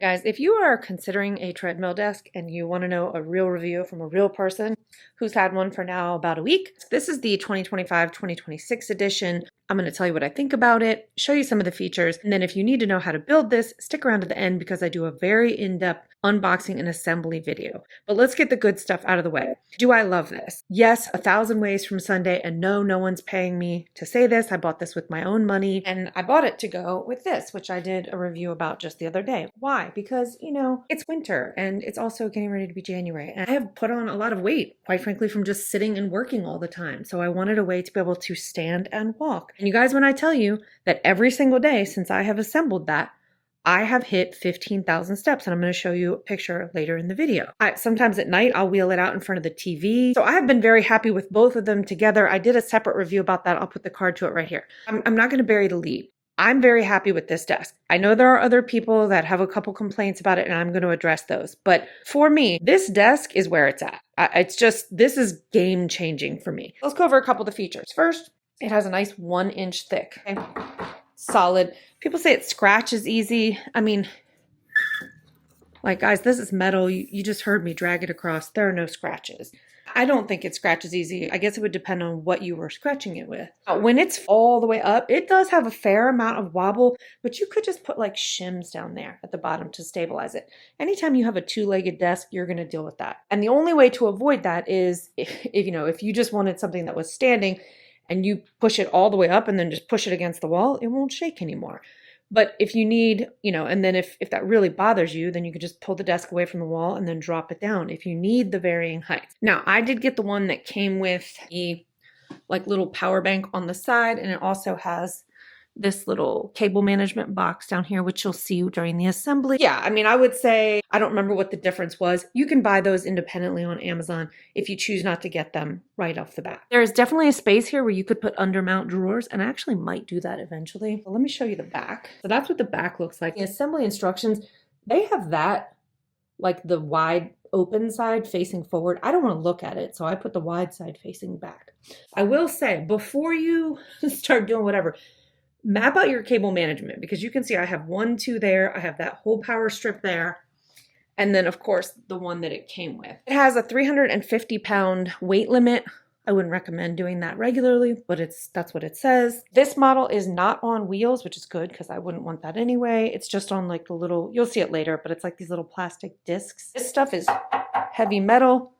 Guys, if you are considering a treadmill desk and you want to know a real review from a real person who's had one for now about a week, this is the 2025-2026 edition. I'm going to tell you what I think about it, show you some of the features, and then if you need to know how to build this, stick around to the end because I do a very in-depth unboxing and assembly video. But let's get the good stuff out of the way. Do I love this? Yes, 1,000 ways from Sunday, and no one's paying me to say this. I bought this with my own money, and I bought it to go with this, which I did a review about just the other day. Why? Because, you know, it's winter, and it's also getting ready to be January, and I have put on a lot of weight, quite frankly, from just sitting and working all the time. So I wanted a way to be able to stand and walk. And you guys, when I tell you that every single day since I have assembled that, I have hit 15,000 steps, and I'm going to show you a picture later in the video. Sometimes at night, I'll wheel it out in front of the TV. So I have been very happy with both of them together. I did a separate review about that. I'll put the card to it right here. I'm not going to bury the lead. I'm very happy with this desk. I know there are other people that have a couple complaints about it, and I'm going to address those. But for me, this desk is where it's at. It's just, this is game changing for me. Let's go over a couple of the features. First, it has a nice 1 inch thick. Okay? Solid. People say it scratches easy. I mean, like, guys, this is metal. You just heard me drag it across. There are no scratches. I don't think it scratches easy. I guess it would depend on what you were scratching it with. When it's all the way up, it does have a fair amount of wobble, but you could just put like shims down there at the bottom to stabilize it. Anytime you have a two-legged desk, you're going to deal with that. And the only way to avoid that is if you just wanted something that was standing and you push it all the way up and then just push it against the wall, it won't shake anymore. But if you need, and then if that really bothers you, then you could just pull the desk away from the wall and then drop it down if you need the varying heights. Now, I did get the one that came with the like little power bank on the side, and it also has this little cable management box down here, which you'll see during the assembly. Yeah, I mean, I would say, I don't remember what the difference was. You can buy those independently on Amazon if you choose not to get them right off the bat. There's definitely a space here where you could put undermount drawers, and I actually might do that eventually. So let me show you the back. So that's what the back looks like. The assembly instructions, they have that, like the wide open side facing forward. I don't want to look at it, so I put the wide side facing back. I will say, before you start doing whatever, map out your cable management, because you can see I have 1, 2 there. I have that whole power strip there. And then, of course, the one that it came with. It has a 350-pound weight limit. I wouldn't recommend doing that regularly, but that's what it says. This model is not on wheels, which is good because I wouldn't want that anyway. It's just on like the little, you'll see it later, but it's like these little plastic discs. This stuff is heavy metal.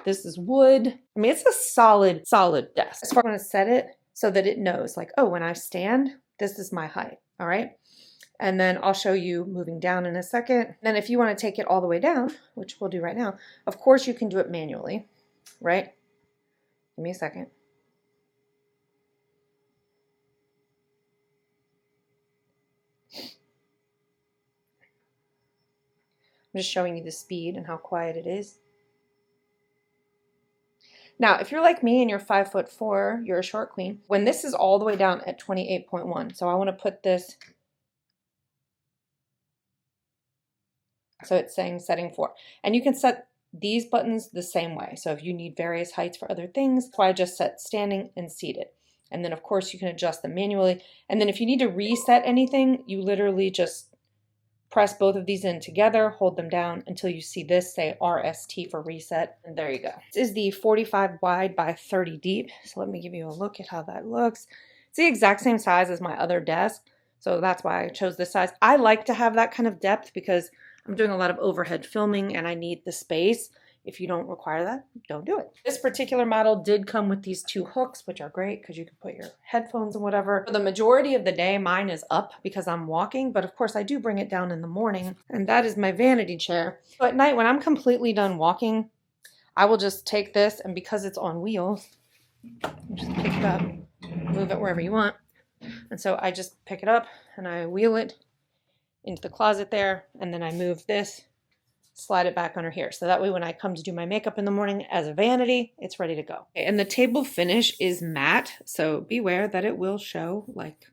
This is wood. I mean, it's a solid desk. So I'm going to set it so that it knows, like, oh, when I stand, this is my height, all right? And then I'll show you moving down in a second. Then if you want to take it all the way down, which we'll do right now, of course you can do it manually, right? Give me a second. I'm just showing you the speed and how quiet it is. Now, if you're like me and you're 5'4", you're a short queen, when this is all the way down at 28.1, so I want to put this, so it's saying setting 4. And you can set these buttons the same way. So if you need various heights for other things, that's why I just set standing and seated. And then of course you can adjust them manually. And then if you need to reset anything, you literally just press both of these in together, hold them down until you see this say RST for reset, and there you go. This is the 45 wide by 30 deep, so let me give you a look at how that looks. It's the exact same size as my other desk, so that's why I chose this size. I like to have that kind of depth because I'm doing a lot of overhead filming and I need the space. If you don't require that, don't do it. This particular model did come with these 2 hooks, which are great because you can put your headphones and whatever. For the majority of the day, mine is up because I'm walking, but of course I do bring it down in the morning, and that is my vanity chair. So at night, when I'm completely done walking, I will just take this, and because it's on wheels, just pick it up, move it wherever you want. And so I just pick it up and I wheel it into the closet there, and then I move this, slide it back under here. So that way when I come to do my makeup in the morning as a vanity, it's ready to go. Okay, and the table finish is matte, so beware that it will show, like,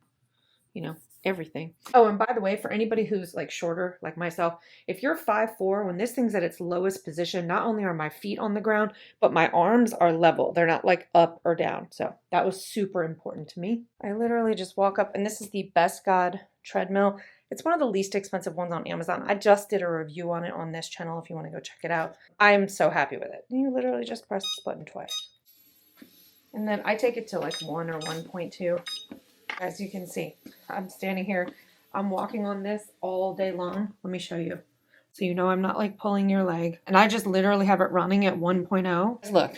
everything. Oh, and by the way, for anybody who's like shorter like myself, if you're 5'4", when this thing's at its lowest position, not only are my feet on the ground, but my arms are level. They're not like up or down. So that was super important to me. I literally just walk up, and this is the Best God treadmill. It's one of the least expensive ones on Amazon. I just did a review on it on this channel if you want to go check it out. I'm so happy with it. You literally just press this button twice. And then I take it to like 1 or 1.2. As you can see, I'm standing here. I'm walking on this all day long. Let me show you. So you know I'm not like pulling your leg. And I just literally have it running at 1.0. Look,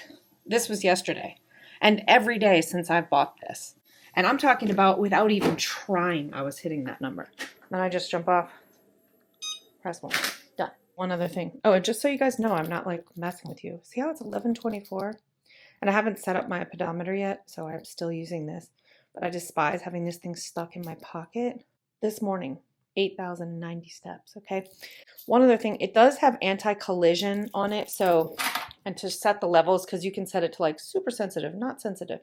this was yesterday. And every day since I've bought this. And I'm talking about without even trying, I was hitting that number. Then I just jump off, press 1, done. One other thing. Oh, and just so you guys know, I'm not like messing with you. See how it's 11:24? And I haven't set up my pedometer yet, so I'm still using this. But I despise having this thing stuck in my pocket. This morning, 8,090 steps, okay? One other thing, it does have anti-collision on it, so, and to set the levels, because you can set it to like super sensitive, not sensitive.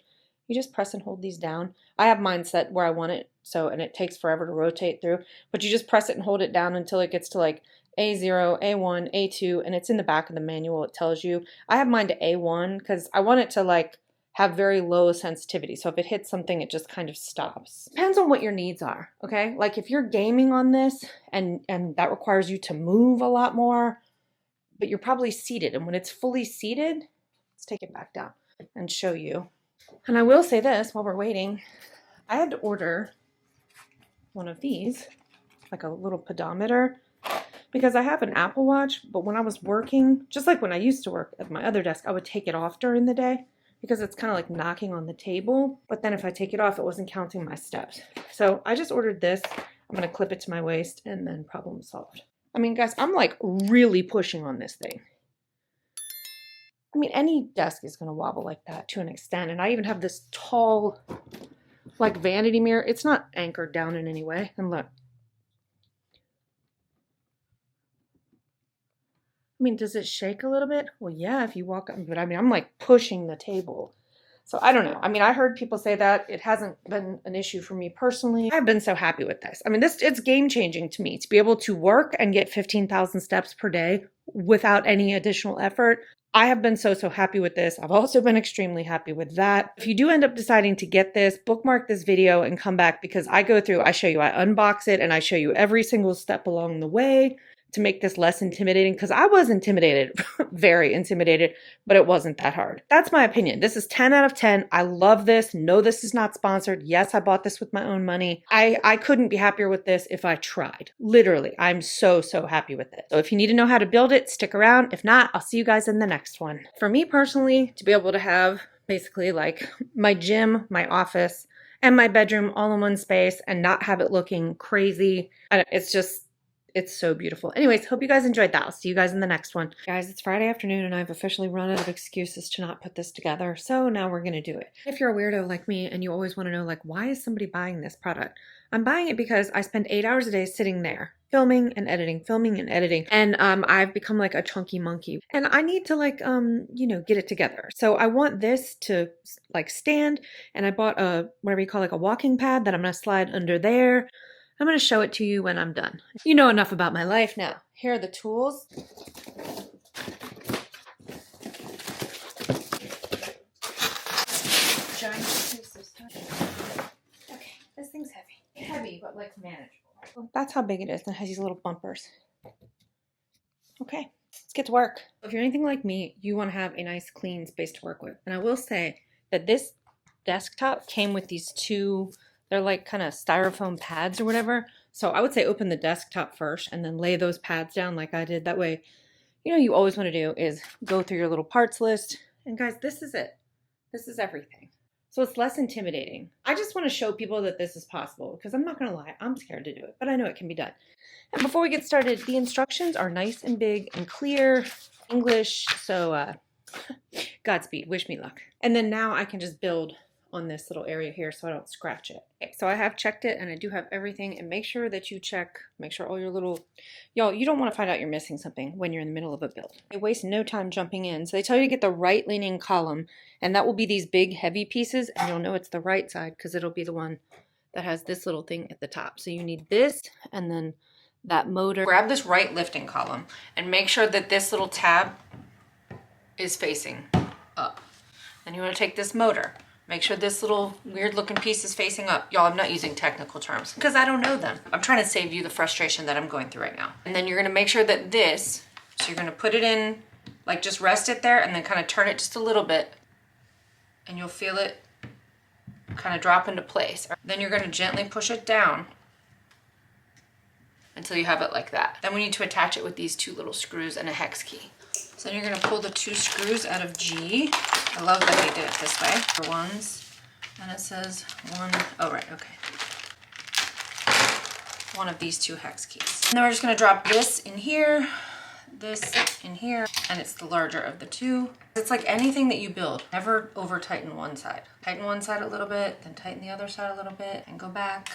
You just press and hold these down. I have mine set where I want it, so, and it takes forever to rotate through, but you just press it and hold it down until it gets to like A0, A1, A2, and it's in the back of the manual. It tells you. I have mine to A1 because I want it to like have very low sensitivity. So if it hits something, it just kind of stops. Depends on what your needs are, okay? Like if you're gaming on this and that requires you to move a lot more, but you're probably seated. And when it's fully seated, let's take it back down and show you. And I will say this while we're waiting, I had to order one of these, like a little pedometer, because I have an Apple Watch, but when I was working, just like when I used to work at my other desk, I would take it off during the day because it's kind of like knocking on the table. But then if I take it off, it wasn't counting my steps. So I just ordered this. I'm going to clip it to my waist and then problem solved. I mean, guys, I'm like really pushing on this thing. I mean, any desk is going to wobble like that to an extent. And I even have this tall, like vanity mirror. It's not anchored down in any way. And look. I mean, does it shake a little bit? Well, yeah, if you walk up, but I mean, I'm like pushing the table. So I don't know. I mean, I heard people say that. It hasn't been an issue for me personally. I've been so happy with this. I mean, it's game changing to me to be able to work and get 15,000 steps per day without any additional effort. I have been so happy with this. I've also been extremely happy with that. If you do end up deciding to get this, bookmark this video and come back because I go through, I show you, I unbox it and I show you every single step along the way to make this less intimidating, because I was intimidated, very intimidated, but it wasn't that hard. That's my opinion. This is 10 out of 10. I love this. No, this is not sponsored. Yes, I bought this with my own money. I couldn't be happier with this if I tried. Literally, I'm so happy with it. So if you need to know how to build it, stick around. If not, I'll see you guys in the next one. For me personally, to be able to have basically like my gym, my office, and my bedroom all in one space and not have it looking crazy, it's so beautiful. Anyways, hope you guys enjoyed that. I'll see you guys in the next one. Guys, it's Friday afternoon and I've officially run out of excuses to not put this together. So now we're going to do it. If you're a weirdo like me and you always want to know, like, why is somebody buying this product? I'm buying it because I spend 8 hours a day sitting there filming and editing. And I've become like a chunky monkey and I need to like, get it together. So I want this to like stand, and I bought a, whatever you call like a walking pad that I'm going to slide under there. I'm going to show it to you when I'm done. You know enough about my life now. Here are the tools. Giant pieces. Okay, this thing's heavy. Heavy, but like manageable. Well, that's how big it is. And it has these little bumpers. Okay, let's get to work. If you're anything like me, you want to have a nice clean space to work with. And I will say that this desktop came with these two, they're like kind of styrofoam pads or whatever. So I would say open the desktop first and then lay those pads down like I did. That way, you always want to do is go through your little parts list. And guys, this is it. This is everything. So it's less intimidating. I just want to show people that this is possible because I'm not going to lie, I'm scared to do it, but I know it can be done. And before we get started, the instructions are nice and big and clear, English. So Godspeed, wish me luck. And then now I can just build on this little area here so I don't scratch it. Okay, so I have checked it and I do have everything, and make sure that you check, make sure all your little, y'all, you don't want to find out you're missing something when you're in the middle of a build. They waste no time jumping in. So they tell you to get the right leaning column, and that will be these big heavy pieces, and you'll know it's the right side because it'll be the one that has this little thing at the top. So you need this and then that motor. Grab this right lifting column and make sure that this little tab is facing up. Then you want to take this motor. Make sure this little weird looking piece is facing up. Y'all, I'm not using technical terms because I don't know them. I'm trying to save you the frustration that I'm going through right now. And then you're gonna make sure that this, so you're gonna put it in, like just rest it there and then kind of turn it just a little bit and you'll feel it kind of drop into place. Then you're gonna gently push it down until you have it like that. Then we need to attach it with these two little screws and a hex key. So then you're gonna pull the two screws out of G. I love that they did it this way. For ones, and it says one, oh right, okay. One of these two hex keys. And then we're just gonna drop this in here, this in here, and it's the larger of the two. It's like anything that you build, never over tighten one side. Tighten one side a little bit, then tighten the other side a little bit, and go back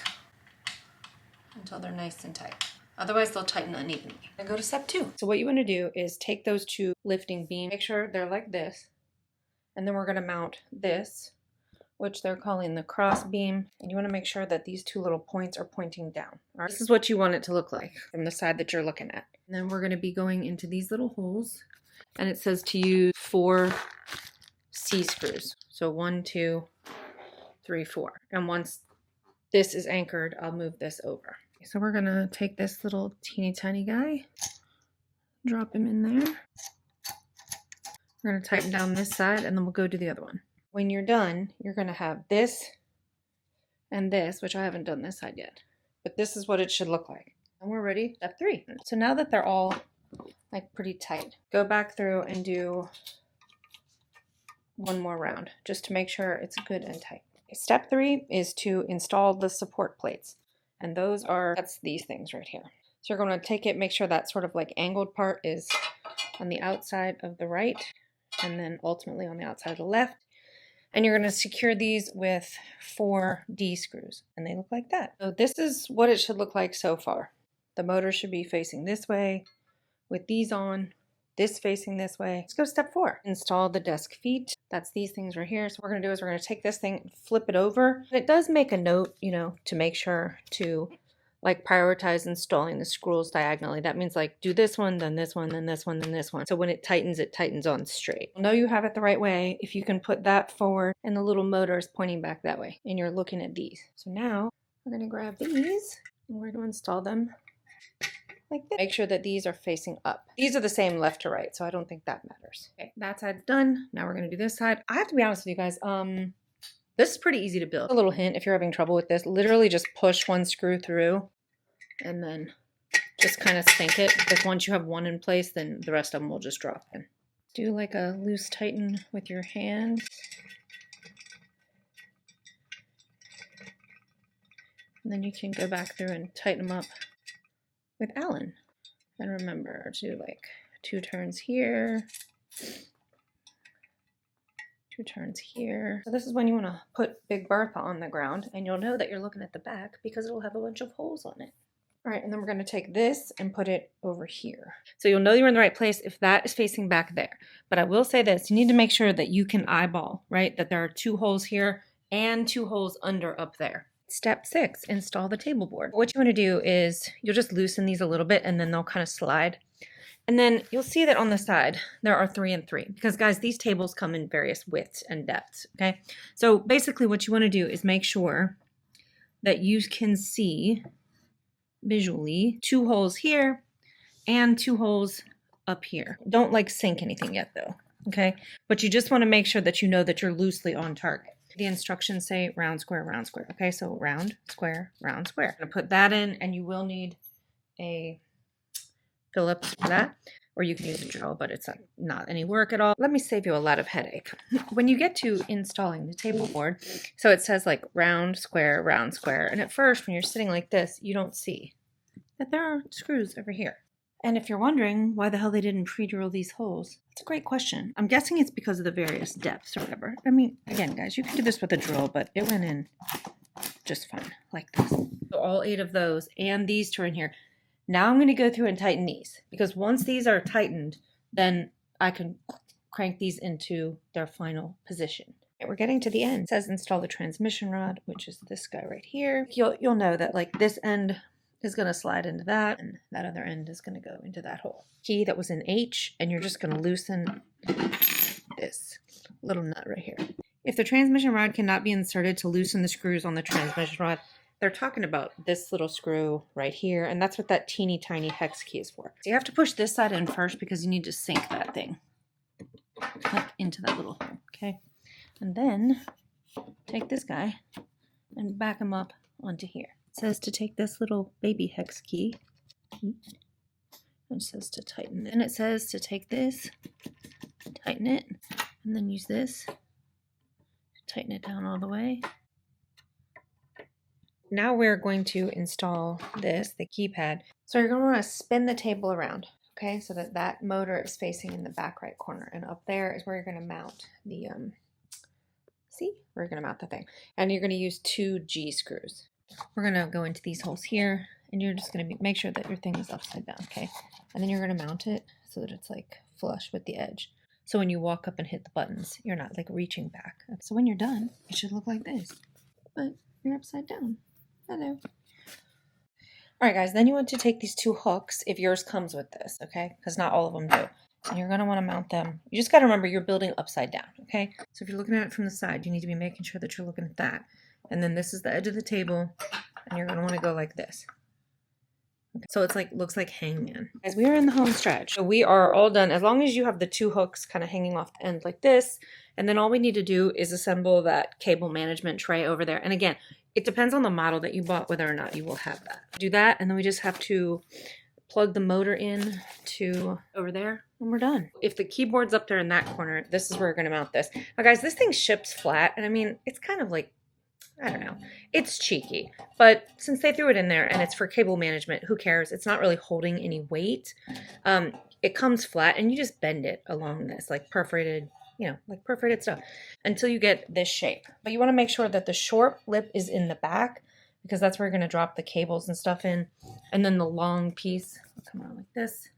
until they're nice and tight. Otherwise they'll tighten unevenly. And go to step 2. So what you wanna do is take those two lifting beams, make sure they're like this, and then we're gonna mount this, which they're calling the cross beam. And you wanna make sure that these two little points are pointing down. All right? This is what you want it to look like from the side that you're looking at. And then we're gonna be going into these little holes, and it says to use 4 C screws. So 1, 2, 3, 4. And once this is anchored, I'll move this over. So we're gonna take this little teeny tiny guy, drop him in there. We're gonna tighten down this side and then we'll go to the other one. When you're done, you're gonna have this and this, which I haven't done this side yet, but this is what it should look like. And we're ready, step 3. So now that they're all like pretty tight, go back through and do one more round just to make sure it's good and tight. Step 3 is to install the support plates. And that's these things right here. So you're going to take it, make sure that sort of like angled part is on the outside of the right and then ultimately on the outside of the left. And you're going to secure these with 4 D screws and they look like that. So this is what it should look like so far. The motor should be facing this way with these on, this facing this way. Let's go to step 4. Install the desk feet. That's these things right here. So what we're gonna do is we're gonna take this thing and flip it over. And it does make a note, you know, to make sure to like prioritize installing the screws diagonally. That means like do this one, then this one, then this one, then this one. So when it tightens on straight. You'll know you have it the right way if you can put that forward and the little motor is pointing back that way and you're looking at these. So now we're gonna grab these and we're gonna install them like this. Make sure that these are facing up. These are the same left to right, so I don't think that matters. Okay, that side's done. Now we're gonna do this side. I have to be honest with you guys, this is pretty easy to build. A little hint, if you're having trouble with this, literally just push one screw through and then just kind of sink it, because once you have one in place, then the rest of them will just drop in. Do like a loose tighten with your hand. And then you can go back through and tighten them up with Allen. And remember to do like 2 turns here, 2 turns here. So this is when you want to put Big Bertha on the ground, and you'll know that you're looking at the back because it'll have a bunch of holes on it. All right, and then we're going to take this and put it over here. So you'll know you're in the right place if that is facing back there. But I will say this, you need to make sure that you can eyeball, right? That there are 2 holes here and 2 holes under up there. Step 6, install the table board. What you want to do is you'll just loosen these a little bit and then they'll kind of slide. And then you'll see that on the side, there are 3 and 3 because guys, these tables come in various widths and depths, okay? So basically what you want to do is make sure that you can see visually 2 holes here and 2 holes up here. Don't like sink anything yet though, okay? But you just want to make sure that you know that you're loosely on target. The instructions say round, square, round, square. Okay, so round, square, round, square. I'm gonna put that in, and you will need a Phillips for that, or you can use a drill, but it's not any work at all. Let me save you a lot of headache. When you get to installing the table board, so it says like round, square, and at first when you're sitting like this, you don't see that there are screws over here. And if you're wondering why the hell they didn't pre-drill these holes, it's a great question. I'm guessing it's because of the various depths or whatever. I mean, again, guys, you can do this with a drill, but it went in just fine, like this. So all 8 of those and these 2 are in here. Now I'm going to go through and tighten these, because once these are tightened, then I can crank these into their final position. We're getting to the end. It says install the transmission rod, which is this guy right here. You'll know that like this end is going to slide into that, and that other end is going to go into that hole. Key that was in H, and you're just going to loosen this little nut right here. If the transmission rod cannot be inserted to loosen the screws on the transmission rod, they're talking about this little screw right here, and that's what that teeny tiny hex key is for. So you have to push this side in first because you need to sink that thing up into that little hole, okay? And then take this guy and back him up onto here. It says to take this little baby hex key. It says to tighten it. And it says to take this, tighten it, and then use this to tighten it down all the way. Now we're going to install this, the keypad. So you're going to want to spin the table around, okay, so that that motor is facing in the back right corner. And up there is where you're going to mount the, see? We're going to mount the thing. And you're going to use 2 G screws. We're going to go into these holes here, and you're just going to make sure that your thing is upside down, okay? And then you're going to mount it so that it's like flush with the edge. So when you walk up and hit the buttons, you're not like reaching back. So when you're done, it should look like this, but you're upside down. Hello. All right, guys, then you want to take these 2 hooks if yours comes with this, okay? Because not all of them do. And you're going to want to mount them. You just got to remember you're building upside down, okay? So if you're looking at it from the side, you need to be making sure that you're looking at that. And then this is the edge of the table, and you're going to want to go like this. Okay. So it's like, looks like hangman. Guys, we are in the home stretch. So we are all done. As long as you have the 2 hooks kind of hanging off the end like this, and then all we need to do is assemble that cable management tray over there. And again, it depends on the model that you bought, whether or not you will have that. Do that, and then we just have to plug the motor in to over there, and we're done. If the keyboard's up there in that corner, this is where we're going to mount this. Now, guys, this thing ships flat, and I mean, it's kind of like, I don't know, it's cheeky. But since they threw it in there, and it's for cable management, who cares? It's not really holding any weight. It comes flat, and you just bend it along this, like perforated, you know, like perforated stuff until you get this shape. But you want to make sure that the short lip is in the back because that's where you're going to drop the cables and stuff in. And then the long piece, will come out like this,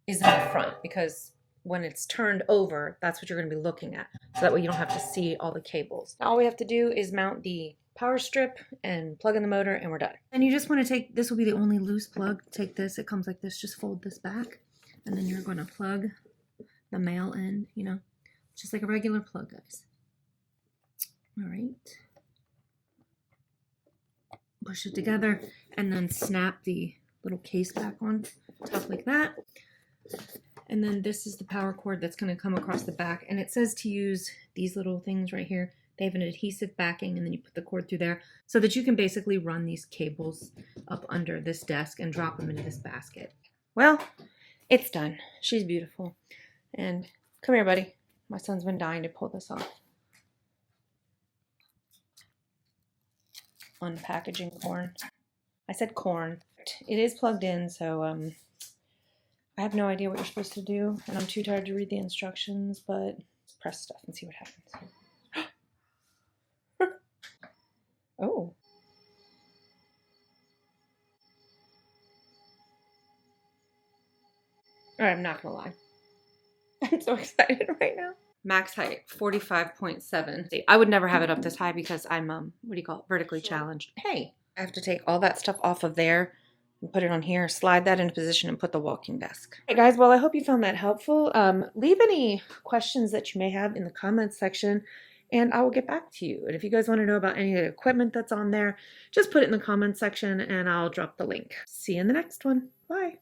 is in the front because when it's turned over, that's what you're going to be looking at. So that way you don't have to see all the cables. Now all we have to do is mount the power strip and plug in the motor and we're done. And you just want to take, this will be the only loose plug. Take this, it comes like this, just fold this back. And then you're going to plug the male end, you know, just like a regular plug, guys. All right. Push it together and then snap the little case back on top like that. And then this is the power cord that's going to come across the back. And it says to use these little things right here. They have an adhesive backing, and then you put the cord through there so that you can basically run these cables up under this desk and drop them into this basket. Well, it's done. She's beautiful. And come here, buddy. My son's been dying to pull this off. Unpackaging corn. I said corn. It is plugged in, so I have no idea what you're supposed to do, and I'm too tired to read the instructions, but press stuff and see what happens. Oh. Alright, I'm not gonna lie. I'm so excited right now. Max height, 45.7. I would never have it up this high because I'm, what do you call it, vertically challenged. Hey, I have to take all that stuff off of there and put it on here, slide that into position, and put the walking desk. Hey guys, well, I hope you found that helpful. Leave any questions that you may have in the comments section, and I will get back to you. And if you guys want to know about any of the equipment that's on there, just put it in the comments section, and I'll drop the link. See you in the next one. Bye.